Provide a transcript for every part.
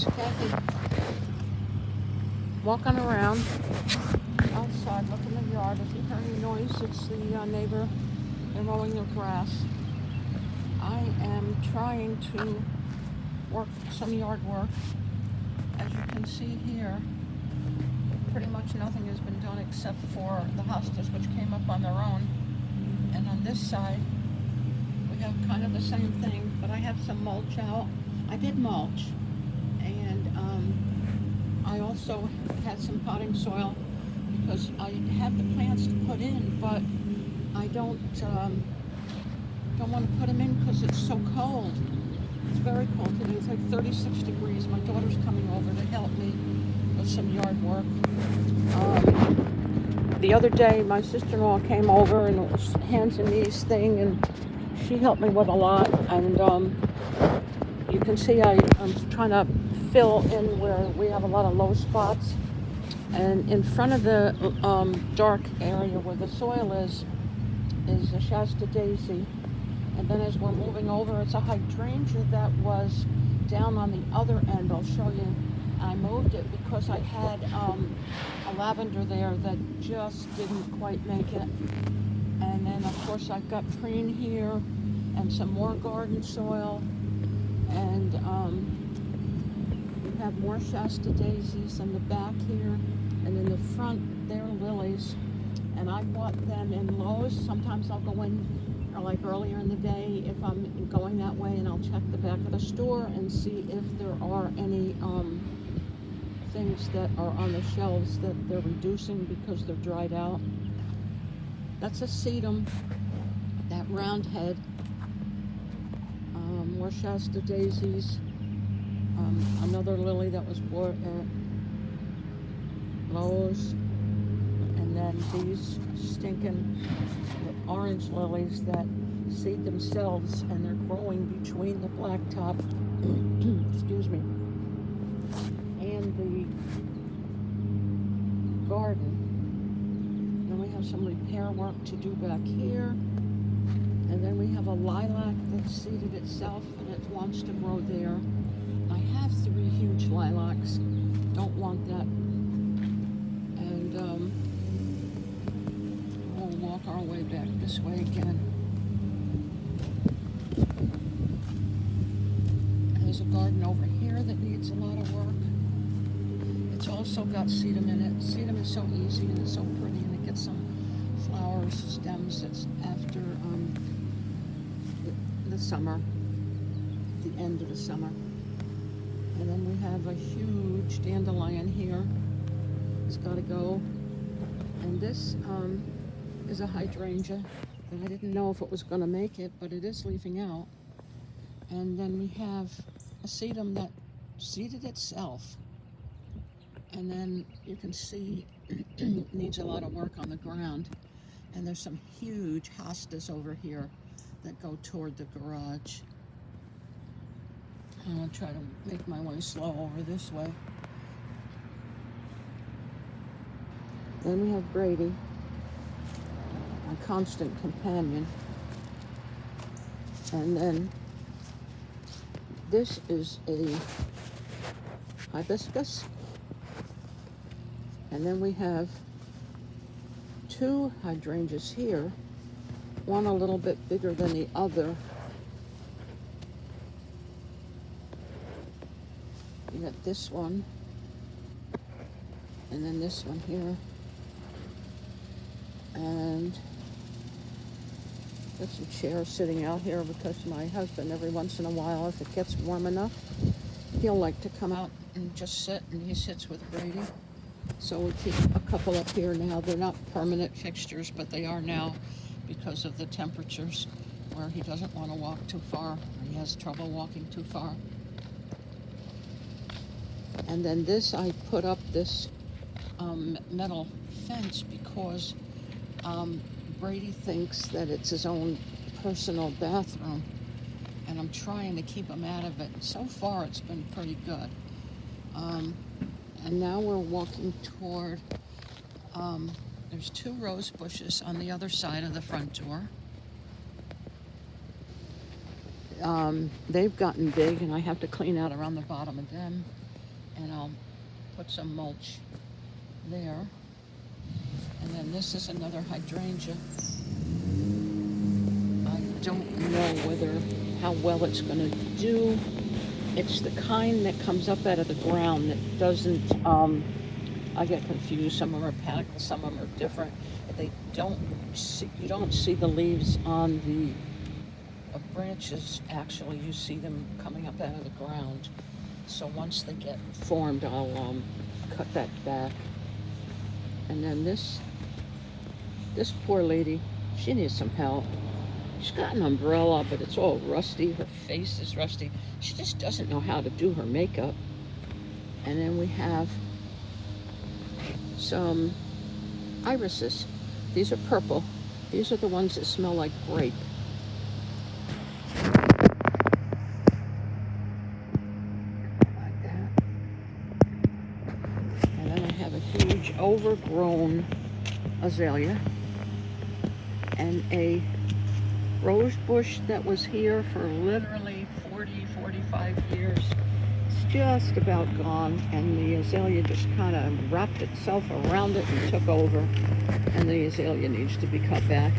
Kathy walking around outside, looking in the yard. If you hear any noise, it's the neighbor. They're mowing their grass. I am trying to work some yard work. As you can see here, pretty much nothing has been done except for the hostas, which came up on their own. And on this side, we have kind of the same thing, but I have some mulch out. I did mulch, and I also had some potting soil because I have the plants to put in, but I don't want to put them in because it's so cold. It's very cold today. It's like 36 degrees. My daughter's coming over to help me with some yard work. The other day, my sister-in-law came over, and it was hands and knees thing, and she helped me with a lot. And you can see I'm trying to fill in where we have a lot of low spots. And in front of the dark area where the soil is a Shasta daisy. And then as we're moving over, it's a hydrangea that was down on the other end. I'll show you. I moved it because I had a lavender there that just didn't quite make it. And then of course I've got preen here and some more garden soil. And we have more Shasta daisies in the back here. And in the front, they're lilies. And I bought them in Lowe's. Sometimes I'll go in like earlier in the day if I'm going that way, and I'll check the back of the store and see if there are any things that are on the shelves that they're reducing because they're dried out. That's a sedum, that round head. More Shasta daisies. Another lily that was bought at Lowe's. And then these stinking orange lilies that seed themselves, and they're growing between the blacktop, excuse me, and the garden. Then we have some repair work to do back here. And then we have a lilac that seeded itself, and it wants to grow there. I have 3 huge lilacs. Don't want that. And we'll walk our way back this way again. There's a garden over here that needs a lot of work. It's also got sedum in it. Sedum is so easy and it's so pretty, and it gets some flowers, stems. That's after the summer, the end of the summer. And then we have a huge dandelion here. It's got to go. And this is a hydrangea that I didn't know if it was going to make it, but it is leafing out. And then we have a sedum that seeded itself. And then you can see it needs a lot of work on the ground. And there's some huge hostas over here that go toward the garage. And I'll try to make my way slow over this way. Then we have Brady, my constant companion. And then this is a hibiscus. And then we have 2 hydrangeas here, one a little bit bigger than the other. You got this one, and then this one here. And got some chairs sitting out here because my husband, every once in a while, if it gets warm enough, he'll like to come out and just sit, and he sits with Brady. So we keep a couple up here now. They're not permanent fixtures, but they are now because of the temperatures, where he doesn't want to walk too far. He has trouble walking too far. And then this, I put up this metal fence because Brady thinks that it's his own personal bathroom, and I'm trying to keep him out of it. So far, it's been pretty good. And now we're walking toward, there's 2 rose bushes on the other side of the front door. They've gotten big, and I have to clean out around the bottom of them. and I'll put some mulch there. And then this is another hydrangea. I don't know how well it's going to do. It's the kind that comes up out of the ground that doesn't, I get confused. Some of them are panicle, some of them are different. You don't see the leaves on the branches, actually. You see them coming up out of the ground. So once they get formed, I'll cut that back. And then this poor lady, she needs some help. She's got an umbrella, but it's all rusty. Her face is rusty. She just doesn't know how to do her makeup. And then we have some irises. These are purple. These are the ones that smell like grape. Like that. And then I have a huge overgrown azalea and a rose bush that was here for literally 45 years. It's just about gone, and the azalea just kind of wrapped itself around it and took over, and the azalea needs to be cut back.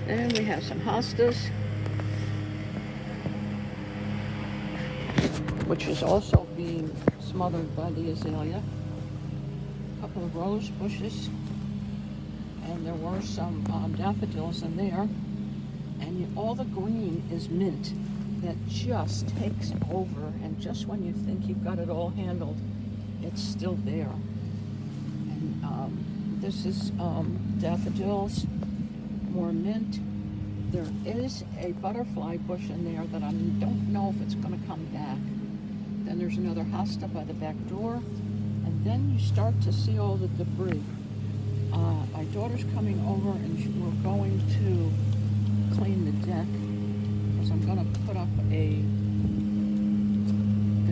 And we have some hostas, which is also being smothered by the azalea. A couple of rose bushes, and there were some daffodils in there. And all the green is mint that just takes over, and just when you think you've got it all handled, it's still there. And this is daffodils, more mint. There is a butterfly bush in there that I don't know if it's going to come back. Then there's another hosta by the back door, and then you start to see all the debris. My daughter's coming over, and we're going to clean the deck, because I'm going to put up a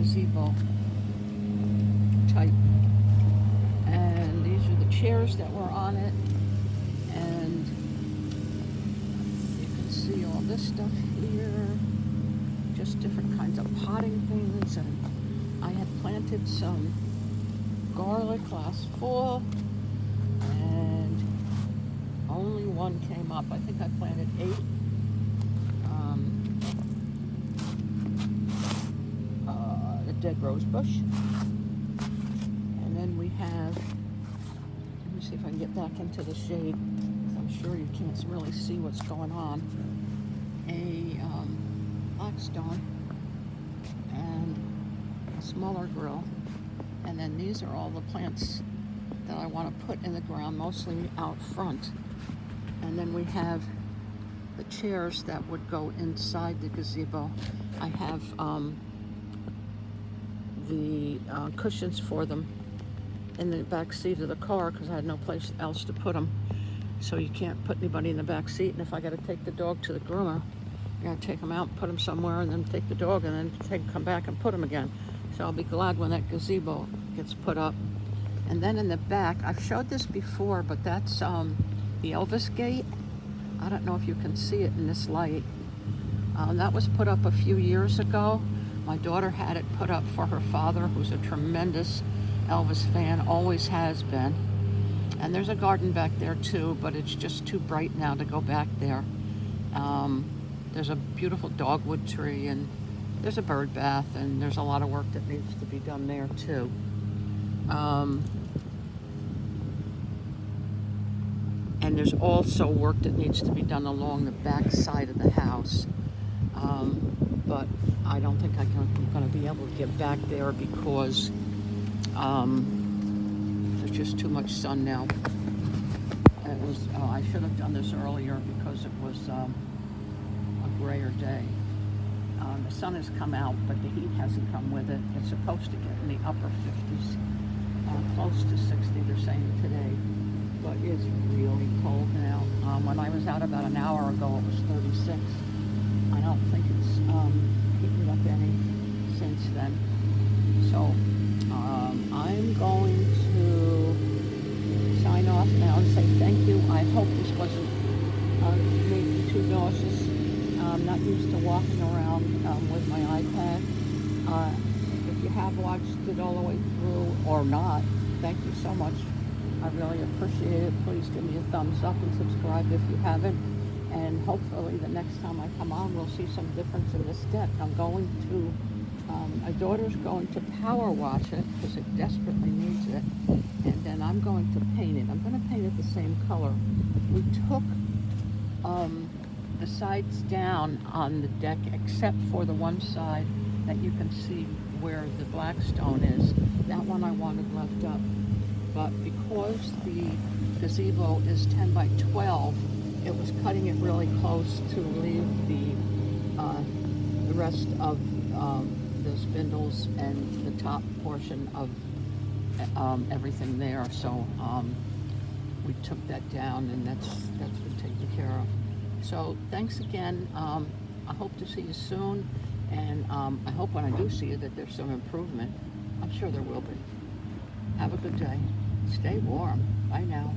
gazebo type. And these are the chairs that were on it, and you can see all this stuff here, just different kinds of potting things. And I had planted some garlic last fall, and only one came up. I think I planted 8. A dead rose bush. And then we have, let me see if I can get back into the shade, because I'm sure you can't really see what's going on. A blackstone and a smaller grill. And then these are all the plants that I want to put in the ground, mostly out front. And then we have the chairs that would go inside the gazebo. I have the cushions for them in the back seat of the car, because I had no place else to put them. So you can't put anybody in the back seat, and if I got to take the dog to the groomer, I got to take him out, put him somewhere, and then take the dog, and then come back and put him again. So I'll be glad when that gazebo gets put up. And then in the back, I've showed this before, but that's the Elvis gate. I don't know if you can see it in this light. That was put up a few years ago. My daughter had it put up for her father, who's a tremendous Elvis fan, always has been. And there's a garden back there too, but it's just too bright now to go back there. There's a beautiful dogwood tree, and there's a bird bath, and there's a lot of work that needs to be done there too. And there's also work that needs to be done along the back side of the house. But I don't think I'm going to be able to get back there, because there's just too much sun now. It was, I should have done this earlier, because it was a grayer day. The sun has come out, but the heat hasn't come with it. It's supposed to get in the upper 50s, close to 60, they're saying today. But it's really cold now. When I was out about an hour ago, it was 36. I don't think it's heated up any since then. So I'm going to sign off now and say thank you. I hope this wasn't made me too nauseous. I'm not used to walking around with my iPad. If you you have watched it all the way through or not, thank you so much. I really appreciate it. Please give me a thumbs up and subscribe if you haven't. And hopefully the next time I come on, we'll see some difference in this deck. I'm going to, my daughter's going to power wash it because it desperately needs it. And then I'm going to paint it. I'm going to paint it the same color. We took the sides down on the deck except for the one side that you can see where the black stone is. That one I wanted left up. But because the gazebo is 10 by 12, it was cutting it really close to leave the rest of the spindles and the top portion of everything there. So we took that down, and that's been taken care of. So thanks again. I hope to see you soon, and I hope when I do see you that there's some improvement. I'm sure there will be. Have a good day. Stay warm. Bye now.